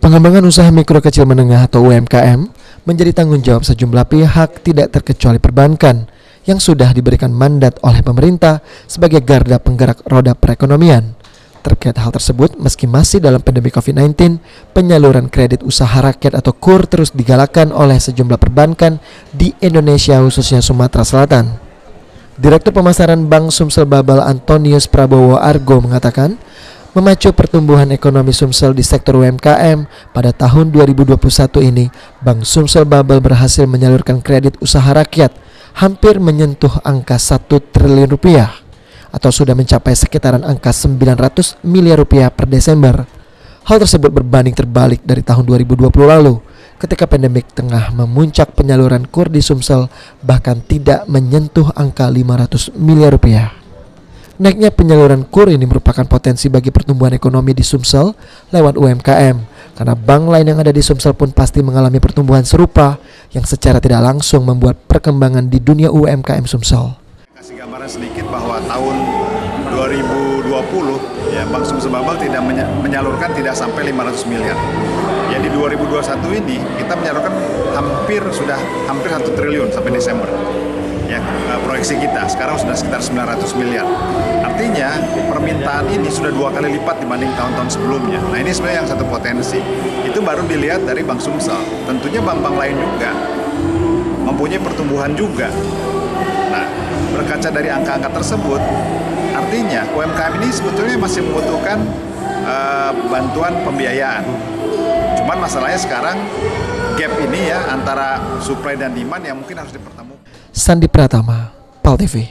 Pengembangan usaha mikro kecil menengah atau UMKM menjadi tanggung jawab sejumlah pihak tidak terkecuali perbankan yang sudah diberikan mandat oleh pemerintah sebagai garda penggerak roda perekonomian. Terkait hal tersebut, meski masih dalam pandemi COVID-19, penyaluran kredit usaha rakyat atau KUR terus digalakkan oleh sejumlah perbankan di Indonesia khususnya Sumatera Selatan. Direktur Pemasaran Bank Sumsel Babel Antonius Prabowo Argo mengatakan, memacu pertumbuhan ekonomi Sumsel di sektor UMKM pada tahun 2021 ini, Bank Sumsel Babel berhasil menyalurkan kredit usaha rakyat hampir menyentuh angka 1 triliun rupiah atau sudah mencapai sekitaran angka 900 miliar rupiah per Desember. Hal tersebut berbanding terbalik dari tahun 2020 lalu ketika pandemik tengah memuncak, penyaluran KUR di Sumsel bahkan tidak menyentuh angka 500 miliar rupiah. Naiknya penyaluran KUR ini merupakan potensi bagi pertumbuhan ekonomi di Sumsel lewat UMKM, karena bank lain yang ada di Sumsel pun pasti mengalami pertumbuhan serupa yang secara tidak langsung membuat perkembangan di dunia UMKM Sumsel. Kasih gambaran sedikit bahwa tahun 2020 ya Bank Sumsel Babel tidak menyalurkan tidak sampai 500 miliar. Ya di 2021 ini kita menyalurkan hampir 1 triliun sampai Desember. Ya, proyeksi kita sekarang sudah sekitar 900 miliar. Artinya permintaan ini sudah 2 kali lipat dibanding tahun-tahun sebelumnya. Nah ini sebenarnya yang satu potensi. Itu baru dilihat dari Bank Sumsel. Tentunya bank-bank lain juga mempunyai pertumbuhan juga. Nah, berkaca dari angka-angka tersebut, artinya UMKM ini sebetulnya masih membutuhkan bantuan pembiayaan. Cuman masalahnya sekarang gap ini ya antara supply dan demand yang mungkin harus dipertemukan. Sandi Pratama, PAL TV.